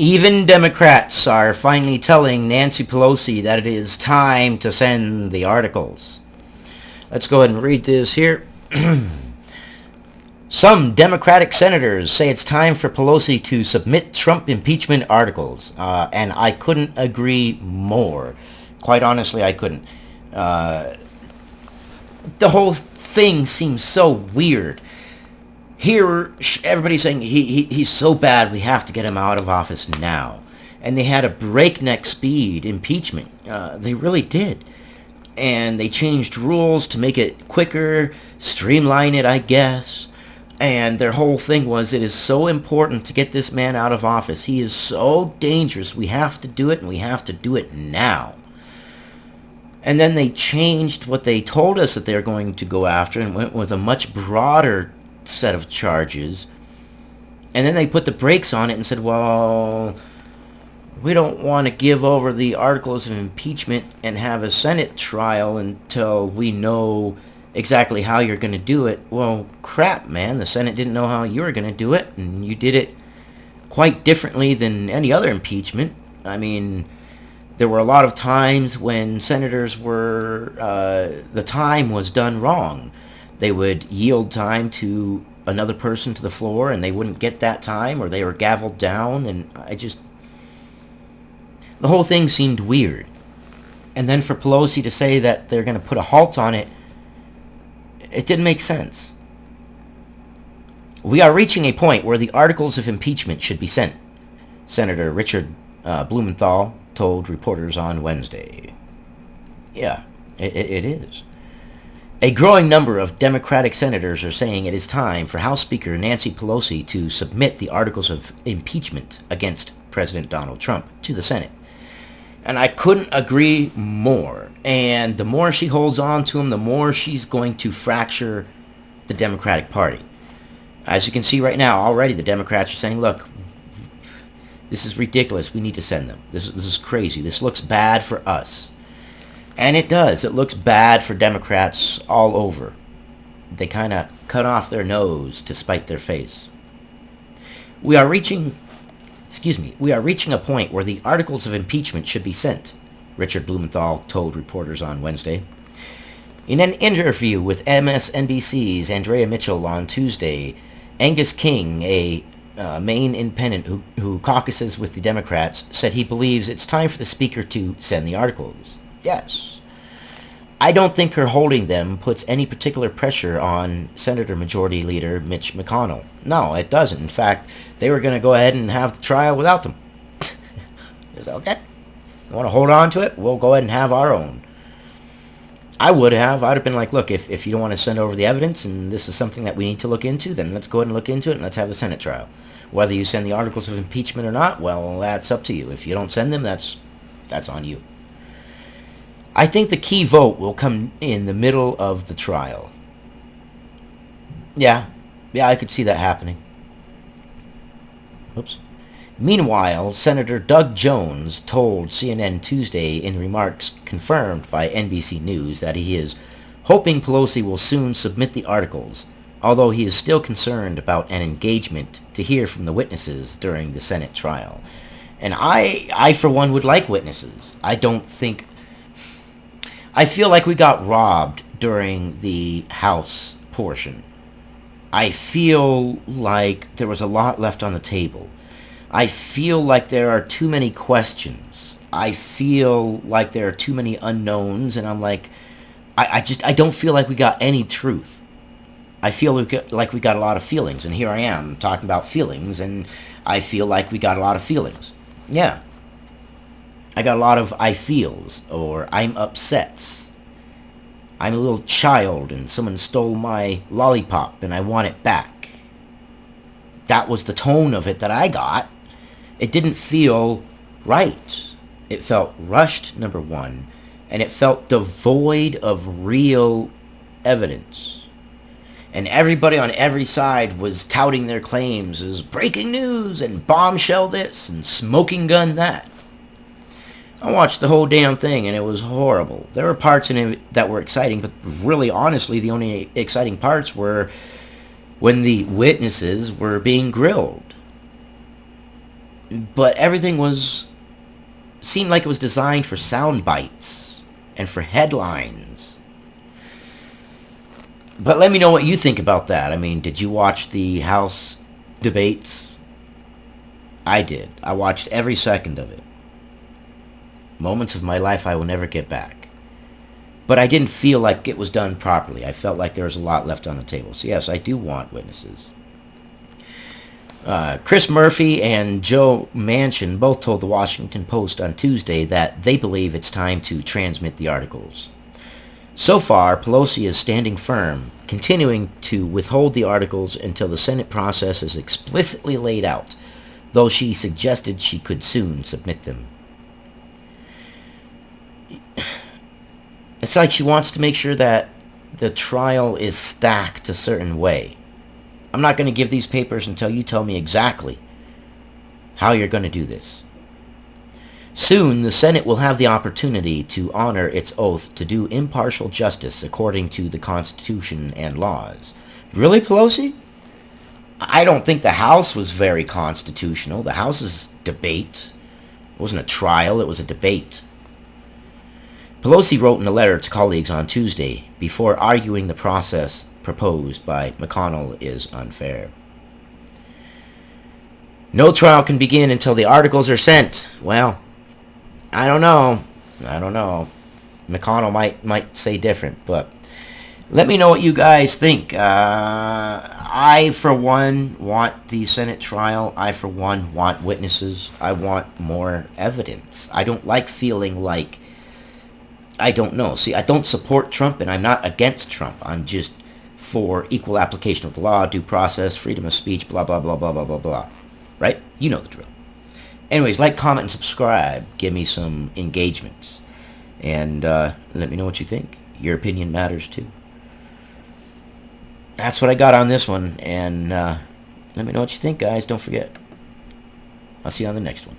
Even Democrats are finally telling Nancy Pelosi that it is time to send the articles. Let's go ahead and read this here. Some Democratic senators say it's time for Pelosi to submit Trump impeachment articles, and I couldn't agree more. Quite honestly, I couldn't. The whole thing seems so weird. Here, everybody's saying he's so bad we have to get him out of office now. And they had a breakneck speed impeachment. They really did. And they changed rules to make it quicker, streamline it, I guess. And their whole thing was, it is so important to get this man out of office. He is so dangerous. We have to do it, and we have to do it now. And then they changed what they told us that they're going to go after and went with a much broader set of charges. And then they put the brakes on it and said, well, we don't want to give over the articles of impeachment and have a Senate trial until we know exactly how you're going to do it. Well, crap, man. The Senate didn't know how you were going to do it, and you did it quite differently than any other impeachment. I mean, there were a lot of times when senators were, the time was done wrong. They would yield time to another person to the floor, and they wouldn't get that time, or they were gavelled down, and the whole thing seemed weird. And then for Pelosi to say that they're going to put a halt on it, it didn't make sense. We are reaching a point where the articles of impeachment should be sent, Senator Richard Blumenthal told reporters on Wednesday. Yeah, it is. A growing number of Democratic senators are saying it is time for House Speaker Nancy Pelosi to submit the articles of impeachment against President Donald Trump to the Senate. And I couldn't agree more. And the more she holds on to him, the more she's going to fracture the Democratic Party. As you can see right now, already the Democrats are saying, look, this is ridiculous. We need to send them. This is crazy. This looks bad for us. And it does. It looks bad for Democrats all over. They kind of cut off their nose to spite their face. We are reaching a point where the articles of impeachment should be sent, Richard Blumenthal told reporters on Wednesday. In an interview with MSNBC's Andrea Mitchell on Tuesday, Angus King, a Maine independent who caucuses with the Democrats, said he believes it's time for the Speaker to send the articles. Yes. I don't think her holding them puts any particular pressure on Senator Majority Leader Mitch McConnell. No, it doesn't. In fact, they were going to go ahead and have the trial without them. It's okay. You want to hold on to it? We'll go ahead and have our own. I'd have been like, look, if you don't want to send over the evidence and this is something that we need to look into, then let's go ahead and look into it and let's have the Senate trial. Whether you send the articles of impeachment or not, well, that's up to you. If you don't send them, that's on you. I think the key vote will come in the middle of the trial. Yeah, I could see that happening. Oops. Meanwhile, Senator Doug Jones told CNN Tuesday in remarks confirmed by NBC News that he is hoping Pelosi will soon submit the articles, although he is still concerned about an engagement to hear from the witnesses during the Senate trial. And I for one, would like witnesses. I feel like we got robbed during the House portion. I feel like there was a lot left on the table. I feel like there are too many questions. I feel like there are too many unknowns, and I'm like, I don't feel like we got any truth. I feel like we got a lot of feelings, and here I am talking about feelings, and I feel like we got a lot of feelings. Yeah. I got a lot of I feels, or I'm upsets. I'm a little child and someone stole my lollipop and I want it back. That was the tone of it that I got. It didn't feel right. It felt rushed, number one, and it felt devoid of real evidence. And everybody on every side was touting their claims as breaking news and bombshell this and smoking gun that. I watched the whole damn thing, and it was horrible. There were parts in it that were exciting, but really, honestly, the only exciting parts were when the witnesses were being grilled. but everything seemed like it was designed for sound bites and for headlines. But let me know what you think about that. I mean, did you watch the House debates? I did. I watched every second of it. Moments of my life I will never get back. But I didn't feel like it was done properly. I felt like there was a lot left on the table. So yes, I do want witnesses. Chris Murphy and Joe Manchin both told the Washington Post on Tuesday that they believe it's time to transmit the articles. So far, Pelosi is standing firm, continuing to withhold the articles until the Senate process is explicitly laid out, though she suggested she could soon submit them. It's like she wants to make sure that the trial is stacked a certain way. I'm not going to give these papers until you tell me exactly how you're going to do this. Soon, the Senate will have the opportunity to honor its oath to do impartial justice according to the Constitution and laws. Really, Pelosi? I don't think the House was very constitutional. The House's debate. It wasn't a trial, it was a debate. Pelosi wrote in a letter to colleagues on Tuesday before arguing the process proposed by McConnell is unfair. No trial can begin until the articles are sent. Well, I don't know. McConnell might say different, but let me know what you guys think. I, for one, want the Senate trial. I, for one, want witnesses. I want more evidence. I don't like feeling like I don't know. See, I don't support Trump, and I'm not against Trump. I'm just for equal application of the law, due process, freedom of speech, blah, blah, blah, blah, blah, blah, blah. Right? You know the drill. Anyways, like, comment, and subscribe. Give me some engagement. And let me know what you think. Your opinion matters, too. That's what I got on this one. And let me know what you think, guys. Don't forget. I'll see you on the next one.